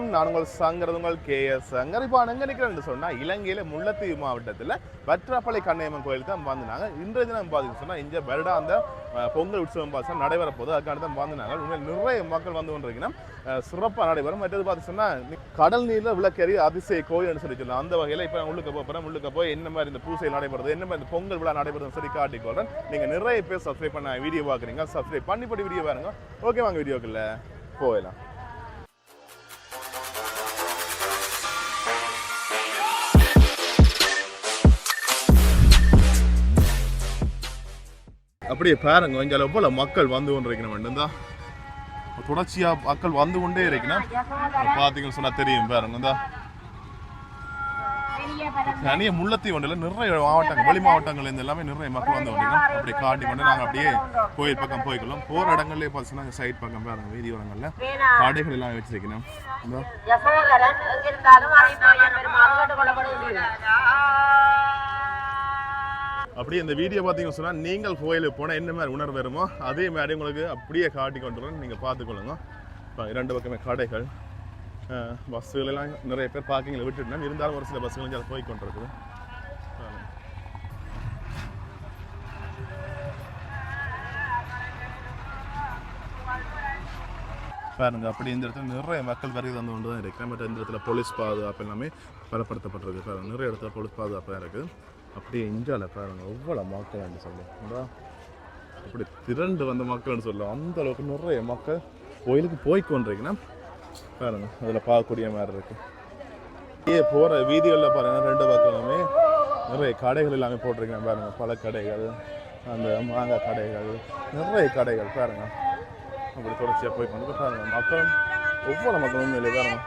வணக்கம். நான் உங்கள் சங்கர், உங்கள் KS சங்கர். இப்போ எங்கே நிற்கிறேன்னு சொன்னால் இலங்கையில் முல்லைத்தீவு மாவட்டத்தில் வற்றாப்பளை கண்ணையம்மன் கோயில் தான் வந்தாங்க. இன்றைய தினம் பார்த்தீங்கன்னு சொன்னால் இங்கே வருடா அந்த பொங்கல் உற்சவம் பார்த்தா நடைபெற போது அதுக்கான தான் வந்தாங்க. உண்மையில் நிறைய மக்கள் வந்து கொண்டிருக்கீங்கன்னா சிறப்பாக நடைபெறும். மற்றது பார்த்து சொன்னால் கடல் நீரில் விளக்கறி அதிசய கோயில்னு சொல்லி சொல்லலாம். அந்த வகையில் இப்போ உள்ளுக்க போகிறேன். உள்ளுக்க போய் என்ன மாதிரி இந்த பூசை நடைபெறுது, என்ன மாதிரி இந்த பொங்கல் விழா நடைபெறுதுன்னு சொல்லி காட்டிக்கொள்றேன். நீங்கள் நிறைய பேர் சப்ஸ்கிரைப் பண்ண வீடியோ பார்க்குறீங்க. சப்ஸ்கிரைப் பண்ணிப்படி வீடியோ பாருங்க. ஓகே, வாங்க வீடியோக்குள்ள போயிடலாம். அப்படியே பாருங்க, இங்கே போல மக்கள் வந்து கொண்டு இருக்கணும். தான் தொடர்ச்சியா மக்கள் வந்து கொண்டே இருக்கணும். பார்த்தீங்கன்னு சொன்னா தெரியும் பாருங்க. இந்த தனியாக முல்லைத்தீவு ஒன்றில் நிறைய மாவட்டங்கள், வெளி மாவட்டங்கள் இருந்து எல்லாமே நிறைய மக்கள் வந்து கொண்டிருக்கோம். அப்படி காட்டி கொண்டு நாங்கள் அப்படியே கோயில் பக்கம் போய்க்கலாம். போகிற இடங்கள்லேயே பார்த்தீங்கன்னா சைட் பக்கம் பாருங்க, வீதி ஓரங்களில் கடைகள் எல்லாம் வச்சிருக்கணும். அப்படியே இந்த வீடியோ பார்த்தீங்கன்னு சொன்னால் நீங்கள் கோயிலுக்கு போனால் என்ன மாதிரி உணர்வு வருமோ அதே மாதிரி உங்களுக்கு அப்படியே காட்டி கொண்டு வரும். நீங்கள் பார்த்துக்கொள்ளுங்க. இப்போ இரண்டு பக்கமே கடைகள், பஸ்ஸுகள் எல்லாம் நிறைய பேர் பார்க்கிங்கில் விட்டுட்டோம். இருந்தாலும் ஒரு சில பஸ்ஸுகள் அதை போய் கொண்டிருக்குது. பாருங்க, அப்படி இந்த இடத்துல நிறைய மக்கள் வருகை வந்து கொண்டு தான் இருக்குது. பட் இந்த இடத்துல போலீஸ் பாதுகாப்பு எல்லாமே பலப்படுத்தப்பட்டிருக்கு. பாருங்க, நிறைய இடத்துல போலீஸ் பாதுகாப்பு தான் இருக்குது. அப்படியே இந்தியாவில் பாருங்க எவ்வளோ மக்கள்னு சொல்லுவோம். அப்படி திரண்டு வந்த மக்கள்னு சொல்லலாம். அந்த அளவுக்கு நிறைய மக்கள் கோயிலுக்கு போய் கொண்டிருக்குன்னா பாருங்க, அதில் பார்க்கக்கூடிய மாதிரி இருக்கு. போகிற வீதிகளில் பாருங்க, ரெண்டு பக்கமுமே நிறைய கடைகள் எல்லாமே போட்டிருக்கேன் பாருங்க. பல கடைகள், அந்த மாங்காய் கடைகள், நிறைய கடைகள் பாருங்க. அப்படி தொடர்ச்சியாக போய் கொண்டு பாருங்க. மக்கள் ஒவ்வொரு மக்களும் இல்லை பாருங்க.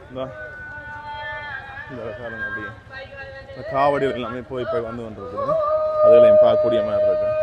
இந்த பாருங்க, அப்படியே காவடிகள் எல்லாமே போய் வந்து கொண்டிருக்குது. அதெல்லாம் பார்க்கக்கூடிய மாதிரி இருக்கு.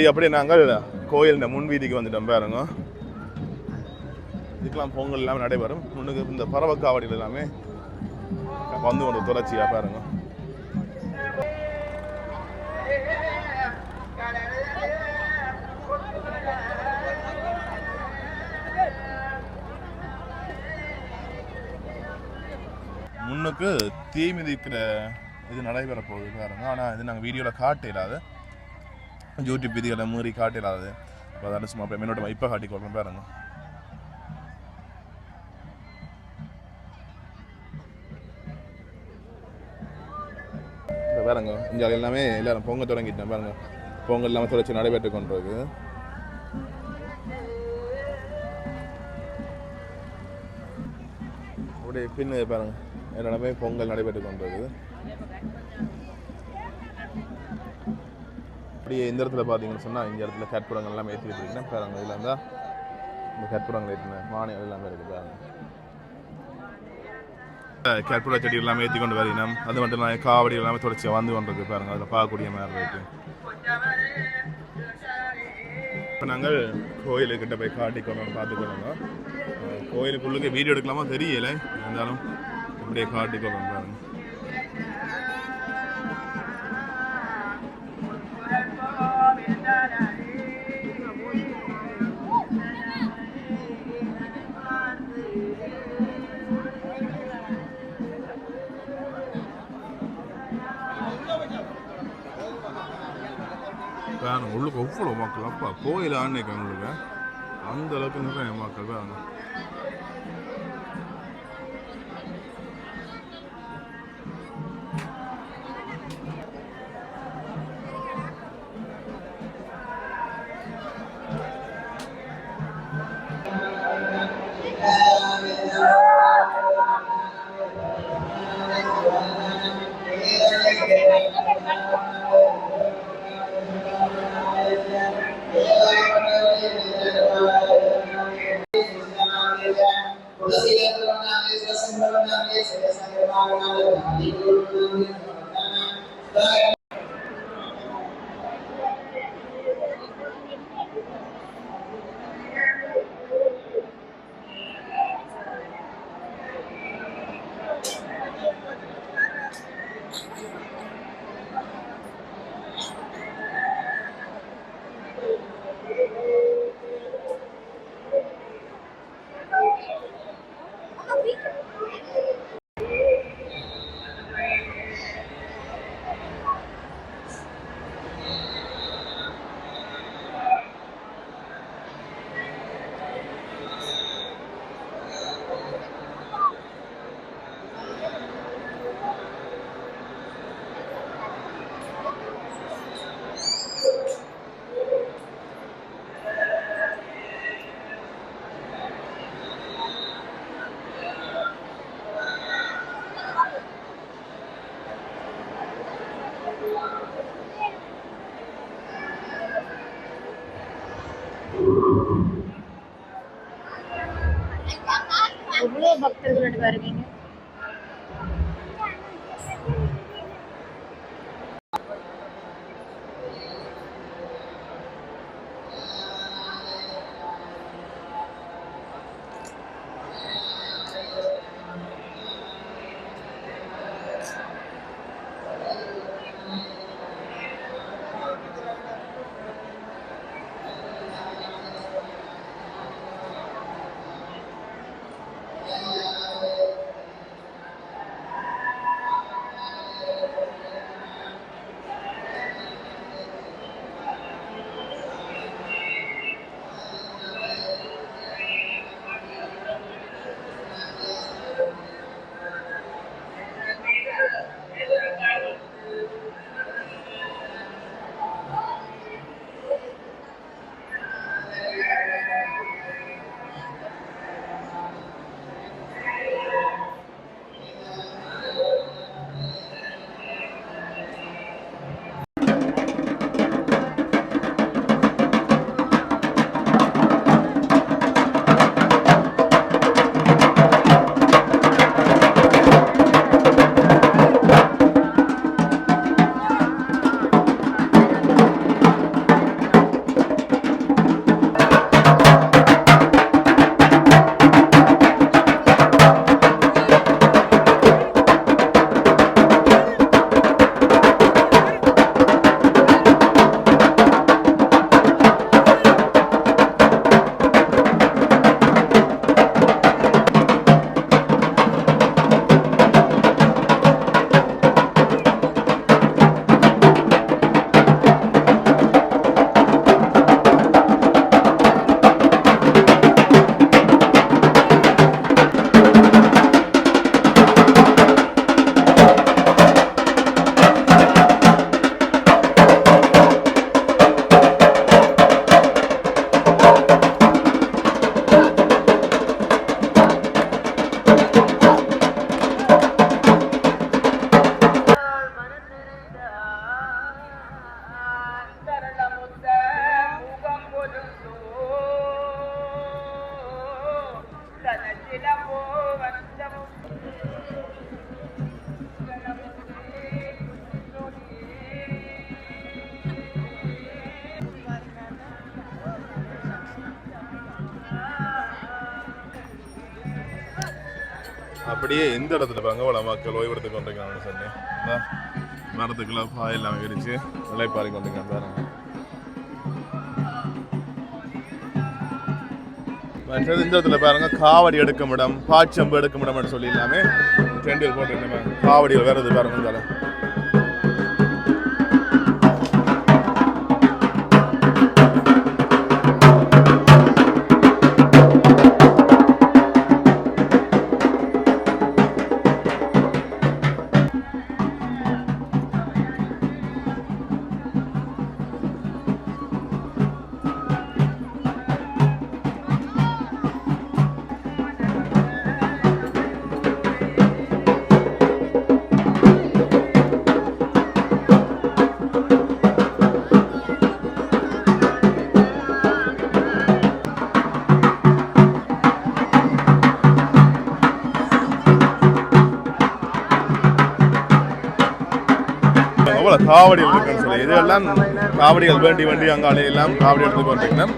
அப்படியே நாங்கள் கோயில் முன் வீதிக்கு வந்துட்டோம் பாருங்க. இதுக்கெல்லாம் பொங்கல் எல்லாமே நடைபெறும். முன்னுக்கு இந்த பறவை காவடிகள் எல்லாமே வந்து கொண்டு தொடர்ச்சியா பாருங்க. முன்னுக்கு தீ மிதிக்கிற இது நடைபெற போகுது பாருங்க. ஆனால் இது நாங்கள் வீடியோவில் காட்டிடாது, யூடியூப் வீடியோவில் மூறி காட்டிடாது. அப்போ அதான் சும்மா அப்படியே மின்னோட்டமாக இப்போ காட்டி கொடுப்பேன் பாருங்க. பாருங்க, இங்கே எல்லாமே எல்லாரும் பொங்கல் தொடங்கிட்டேன் பாருங்க. பொங்கல் எல்லாமே தொடர்ச்சி நடைபெற்று கொண்டிருக்கு. அப்படியே பின்னு பாருங்க எல்லாமே பொங்கல் நடைபெற்று கொண்டிருக்குது. அப்படியே இந்த இடத்துல பார்த்தீங்கன்னு சொன்னால் இந்த இடத்துல கற்பூரங்கள் எல்லாம் ஏற்றி வச்சுருக்கீங்கன்னா பாருங்க. இதில் இருந்தால் இந்த கற்பூரங்கள் ஏற்றின மானியம் எல்லாமே இருக்குது பாருங்க. கற்பூர செடி எல்லாமே ஏற்றி கொண்டு வரணும். அது மட்டும் இல்லாமல் காவடி எல்லாமே தொடர்ச்சி வந்து கொண்டிருக்கு பாருங்க. அதில் பார்க்கக்கூடிய மாதிரி இருக்கு. இப்போ நாங்கள் கோயிலுக்கிட்ட போய் காட்டிக்கொள்ளணும் பார்த்துக்கொள்ளணும். கோயிலுக்குள்ளுக்கு வீடியோ எடுக்கலாமா தெரியலை, இருந்தாலும் இப்படியே காட்டிக்கொள்ளணும் பாருங்க. வேணும் உள்ளுக்கு எவ்வளோ மக்கள் அப்பா கோயில் ஆன்னைக்கு உங்களுக்கு அந்த அளவுக்கு நிறைய மக்கள் வேணும். எவ்வளோ பக்தர்கள் வருவீங்க. அப்படியே இந்த இடத்துல பாருங்க அவ்வளோ மக்கள் ஓய்வெடுத்து கொண்டிருக்காங்கன்னு சொன்னேன். மரத்துக்குள்ள பாயெல்லாம் விரிச்சு இலைப்பாரி கொண்டிருக்காங்க பாருங்க. மற்றது இந்த இடத்துல பாருங்க காவடி எடுக்கும் இடம், பாச்சம்பு எடுக்கும் இடம்னு சொல்லி எல்லாமே ட்ரெண்டில் போட்டுருக்கேன். காவடிகள் வேறது பாருங்க இந்த காவடிகள் இருக்குன்னு சொல்லி இதெல்லாம் காவடிகள் வேண்டி அங்காலே எல்லாம் காவடி எடுத்துட்டு வந்திருக்கேன்.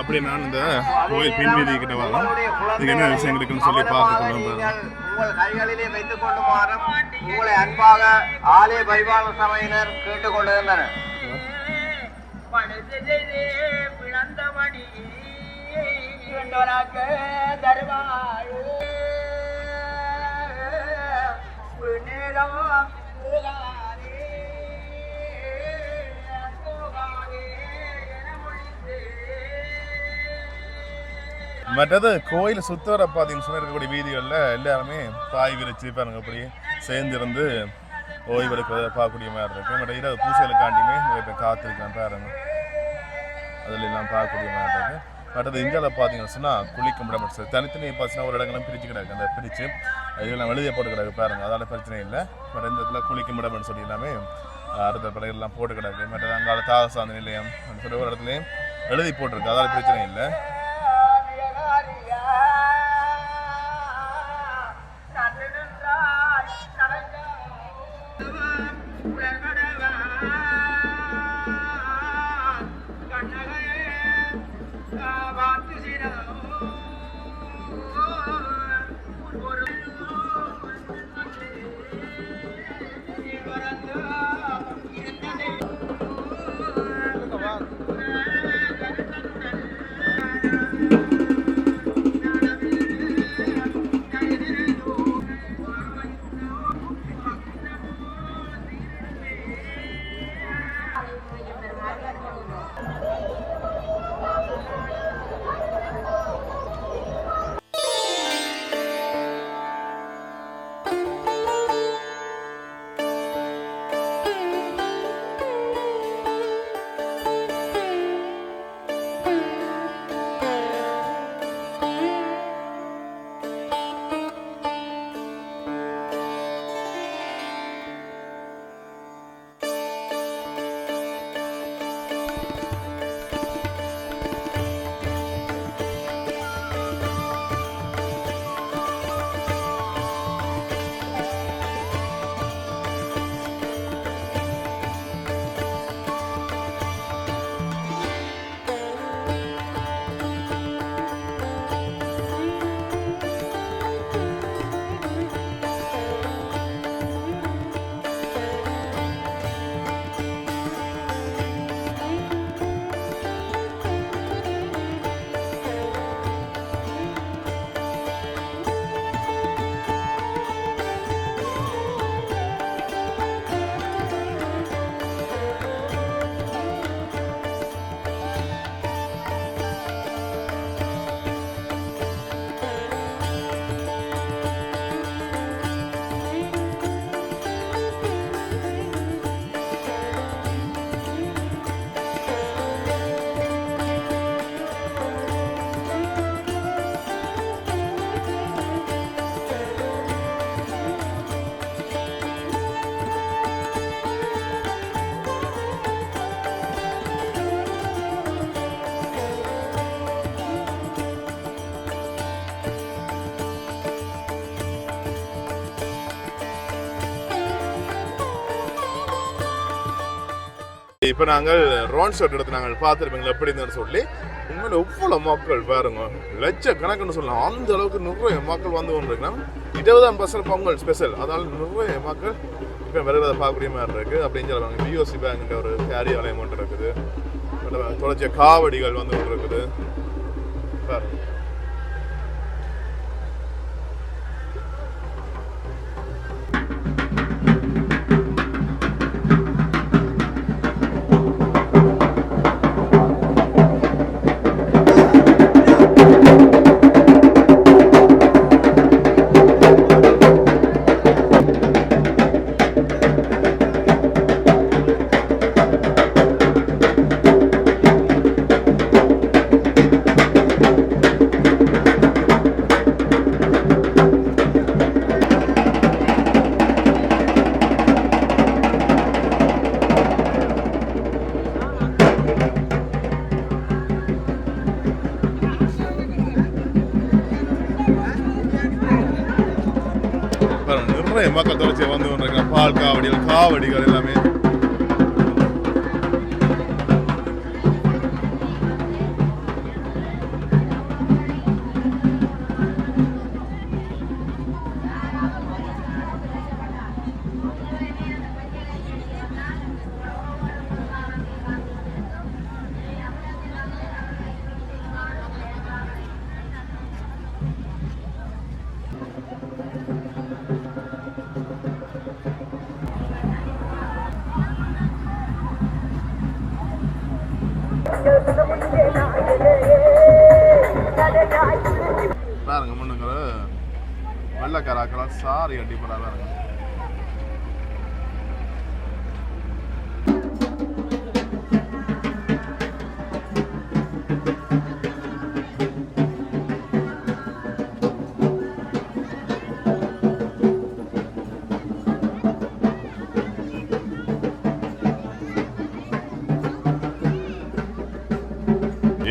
அப்படி நான் இந்த கோயில் பின்வீதி கிட்ட வரலாம். இதுக்கு என்ன விஷயம் இருக்குன்னு சொல்லி பார்த்துக்கலாம். உங்கள் கைகளிலே வைத்துக் கொண்டு மாறும் உங்களை அன்பாக ஆலய பரிபாலன சபையினர் கேட்டுக்கொண்டிருந்தனர். மற்றது கோயில் சுத்தவர பார்த்தீங்கன்னு சொன்ன இருக்கக்கூடிய வீதிகளில் எல்லாருமே பாய் விரிச்சு பாருங்க அப்படி சேர்ந்திருந்து ஓய்வெடுக்கிறத பார்க்கக்கூடிய மாதிரி இருக்கு. மற்ற இரவு பூசைகளுக்காண்டியுமே நிறைய பேர் காத்திருக்கேன் பாருங்க, அதில் எல்லாம் பார்க்கக்கூடிய மாதிரி இருக்கு. மற்றது இந்தியாவில் பார்த்தீங்கன்னு சொன்னால் குளிக்கும் இடம் தனித்தனி பார்த்தீங்கன்னா ஒரு இடங்களும் பிரிச்சு கிடக்கு. அந்த பிரித்து இதெல்லாம் எழுதிய போட்டு கிடக்கு பாருங்க, அதால் பிரச்சனை இல்லை. மற்ற இந்த இடத்துல குளிக்கும் இடம்னு சொல்லி எல்லாமே அடுத்த பிள்ளைகள்லாம் போட்டு கிடக்கு. மற்றது அங்கால தாகசாந்த நிலையம் சொல்லி ஒரு இடத்துலையும் எழுதி போட்டிருக்கு, அதால் பிரச்சனை இல்லை. இப்போ நாங்கள் ரோன் ஷர்ட் எடுத்து நாங்கள் பார்த்துருப்பீங்களா எப்படி இருந்தேன்னு சொல்லி உண்மையில எவ்வளோ மக்கள் பாருங்க லட்சக்கணக்குன்னு சொல்லலாம் அந்த அளவுக்கு நிறைய மக்கள் வந்து கொண்டிருக்கலாம் 20% பொங்கல் ஸ்பெஷல் அதனால நிறைய மக்கள் இப்போ வருகிறத பார்க்கக்கூடிய மாதிரி இருக்குது அப்படின்னு சொல்லுவாங்க பிஓசி பேங்க்ன்ற ஒரு காரியாலயம் ஒன்று இருக்குது தொடர்ச்சிய காவடிகள் வந்து ஒன்று இருக்குது பாருங்க நிறைய மக்கள் தொடர்ச்சியாக வந்து கொண்டிருக்காங்க பால் காவடிகள் எல்லாமே பாருங்க முன்னுங்கிற வெள்ளக்காராக்கெல்லாம் சாரி அடி போறா பாருங்க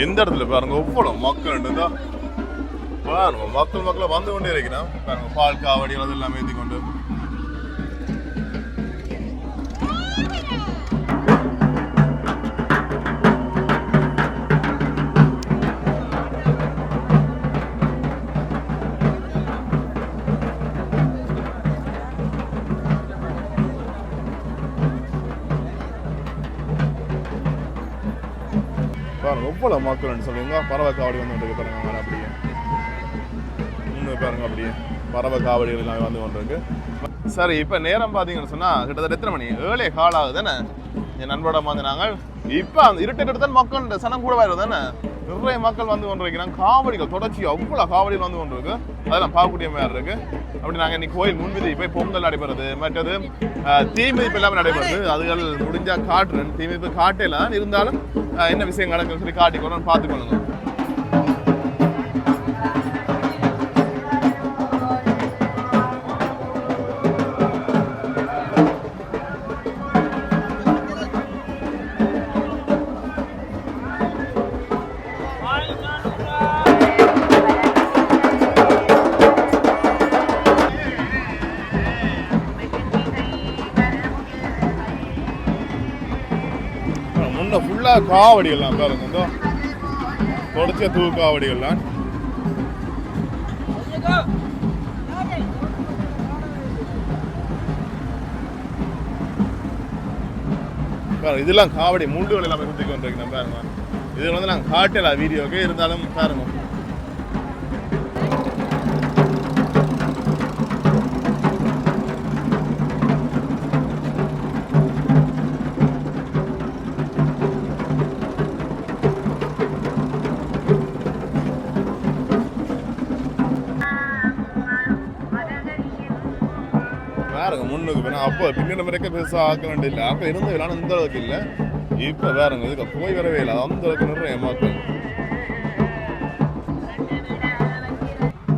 எந்த இடத்துல பாருங்க எவ்வளோ மக்கள் பாருங்க மக்களை வந்து கொண்டே இருக்கிறோம் பாருங்க பால் காவடி அது எல்லாமே ஏற்றி கொண்டு பாருங்க எவ்வளோ மக்கள்னு சொல்லுங்க பறவை காவடி வந்து பாருங்க அப்படியே பாருங்க அப்படியே பறவை காவடிகள் எல்லாமே வந்து கொண்டிருக்கு சரி இப்போ நேரம் பார்த்தீங்கன்னு சொன்னால் கிட்டத்தட்ட எத்தனை மணி 7 கால் ஆகுது தானே என் நண்பரோட வந்து நாங்கள் இப்போ அந்த இருட்டு தான் மக்கள் சனம் கூட வருது தானே நிறைய மக்கள் வந்து கொண்டிருக்கிறாங்க காவடிகள் தொடர்ச்சி அவ்வளோ காவடிகள் வந்து கொண்டிருக்கு அதெல்லாம் பார்க்கக்கூடிய மாதிரி இருக்கு அப்படி நாங்கள் இன்னைக்கு கோயில் முன்விதி போய் பொங்கல் நடைபெறுது மற்றது தீமிதிப்பு எல்லாமே நடைபெறுது அதுகள் முடிஞ்சா காட்டுறேன் தீமிதிப்பு காட்டலாம் இருந்தாலும் என்ன விஷயம் நடக்குன்னு சொல்லி காட்டிக்கொள்ளணும் பார்த்துக்கொள்ளுங்க ஃபுல்லாக காவடிகள்லாம் பாருங்க தொடர்ச்சியாக தூ காவடிகள்லாம் இதெல்லாம் காவடி மூண்டுகள் எல்லாமே சுற்றி கொண்டிருக்கேன் பாருங்க இது வந்து நாங்கள் காட்டல வீடியோக்கு இருந்தாலும் பாருங்க முன்னுக்கு போனால் அப்போ பின்ன வரைக்கும் பெருசாக ஆக்க வேண்டியதில்லை அப்போ இருந்த விழான்னு இந்த அளவுக்கு இல்லை இப்போ வேறுங்க இதுக்கு போய் வரவே இல்லை அந்த அளவுக்கு நிறைய மக்கள்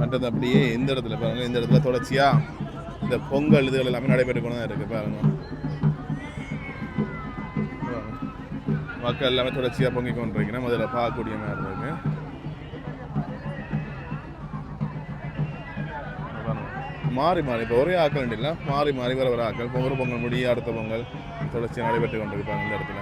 மற்றது அப்படியே எந்த இடத்துல பாருங்க இந்த இடத்துல தொடர்ச்சியாக இந்த பொங்கல் இதுகள் எல்லாமே நடைபெற்று கொண்டு தான் இருக்குது பாருங்க மக்கள் எல்லாமே தொடர்ச்சியாக பொங்கி கொண்டிருக்கிறேன் முதல்ல பார்க்கக்கூடிய மாதிரி இருக்கு மாறி மாறி இப்போ ஒரே ஆக்கள் இல்லை மாறி மாறி வர ஆக்கள் ஒரு பொங்கல் முடிய அடுத்த பொங்கல் தொடர்ச்சியாக நடைபெற்று கொண்டிருப்பாங்க இந்த இடத்துல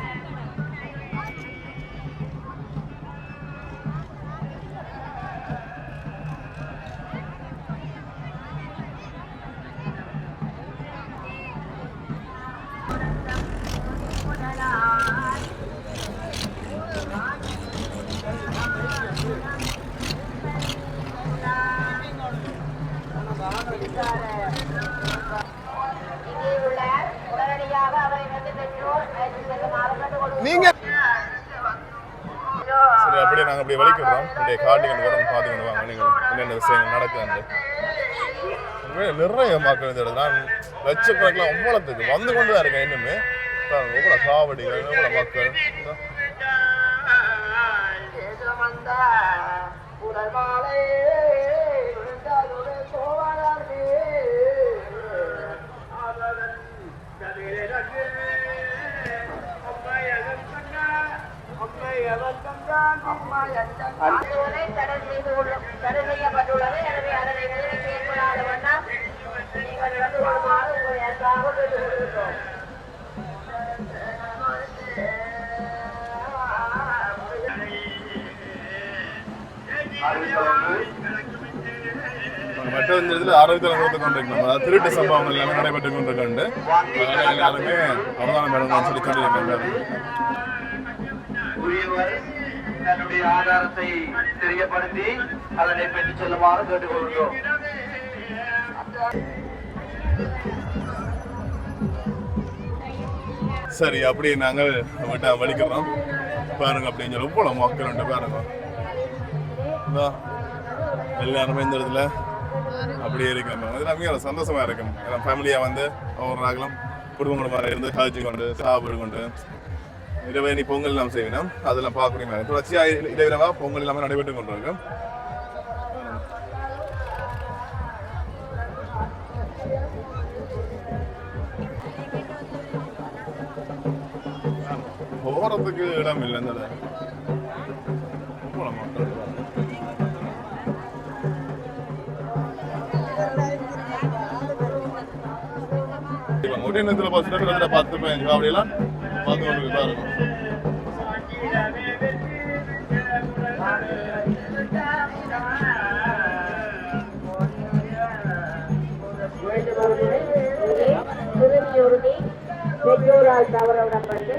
அப்படியே வலிக்கிறோம் அப்படியே காட்டிக்கொண்டு கூட பார்த்துக்கொண்டு வாங்க நீங்கள் என்னென்ன விஷயங்கள் நடக்குது. நிறைய மக்கள் இந்த இடத்துல லட்சக்கணக்கில் அவ்வளோத்துக்கு வந்து கொண்டு தான் இருக்கேன் இன்னுமே எவ்வளோ சாவடிகள் எவ்வளோ மக்கள் தடை செய்யப்பட்டுள்ளது. எனவே அதனை நிறைவேற்றி ஏற்படாத வண்ணம் நீங்கள் நடந்து கொள்ளுமாறு உங்களை அன்பாக கேட்டுக்கொள்கிறோம். மற்ற இடத்துல ஆரோக்கியத்தில் கொடுத்து கொண்டிருக்கணும். அதாவது திருட்டு சம்பவங்கள் எல்லாமே நடைபெற்று கொண்டிருக்கண்டு எல்லாருமே அவதானம் வேணும்னு சொல்லி சொல்லியிருக்காங்க. தன்னுடைய ஆதாரத்தை தெரியப்படுத்தி அதனை பெற்றுச் செல்லுமாறு கேட்டுக்கொள்கிறோம். சரி, அப்படி நாங்கள் விட்டா வலிக்கிறோம் பாருங்க அப்படின்னு சொல்லி போல மக்கள் உண்டு பாருங்க. எல்லாருமே இந்த இடத்துல அப்படியே இருக்கிறோம். அது நமக்கு சந்தோஷமா இருக்கும். எல்லாம் ஃபேமிலியா வந்து ஒவ்வொரு நாங்களும் குடும்பமாக இருந்து கழிச்சு கொண்டு சாப்பிடு கொண்டு இரவு நீ பொங்கல் எல்லாம் செய்யணும். அதெல்லாம் பார்க்கக்கூடிய தொடர்ச்சியாக இரவா பொங்கல் எல்லாமே நடைபெற்று கொண்டிருக்கும். போறதுக்கு இடம் இல்லை இந்த மக்கள். ஒரே நேரத்தில் 10-15 அப்படியெல்லாம் பார்த்து கொண்டு பாருங்க. பெற்றோரால் தவறவிடப்பட்டு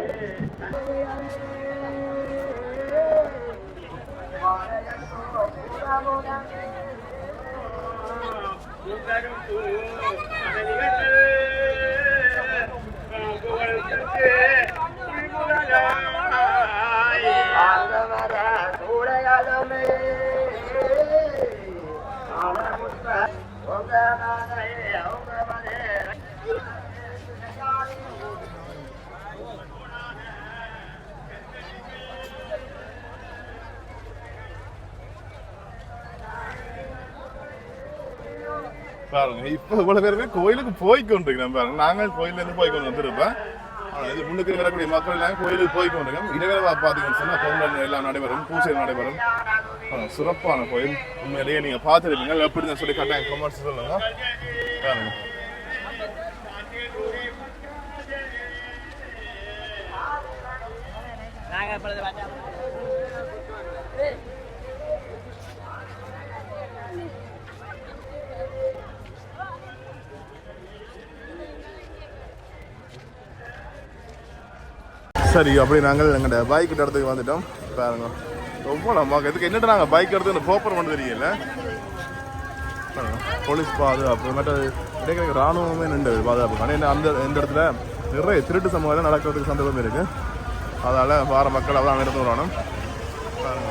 பாருங்க இப்ப இவ்வளவு பேருமே கோயிலுக்கு போய்கொண்டிருக்கிறோம் பாருங்க. நாங்கள் கோயில இருந்து போய்கொண்டு வந்துருப்பேன். இது முன்னுக்கு வரக்கூடிய மக்கள் எல்லாம் கோயிலுக்கு போய்கொண்டிருக்கோம். இரவே பார்த்தீங்கன்னு சொன்னா பொங்கல் எல்லாம் நடைபெறும், பூஜை நடைபெறும். சிறப்பான கோயில். உண்மையிலேயே நீங்க பார்த்துருப்பீங்க. எப்படி சொல்லி கட்டாயம் கமெண்ட்ஸ் சொல்லுங்க பாருங்க. சரி, அப்படி நாங்கள் எங்கள்ட பைக் இடத்துக்கு வந்துட்டோம் பாருங்க. ரொம்ப நம்ம இதுக்கு என்னட்டு நாங்கள் பைக் எடுத்து போப்பர் பண்ண தெரியல. போலீஸ் பாதுகாப்பு மற்ற இடைக்கிற இராணுவமே நின்றது பாதுகாப்பு. ஆனால் அந்த இந்த இடத்துல நிறைய திருட்டு சம்பவம் நடக்கிறதுக்கு சந்தர்ப்பம் இருக்குது. அதனால் வார மக்கள் அதான் எடுத்து வரணும் பாருங்க.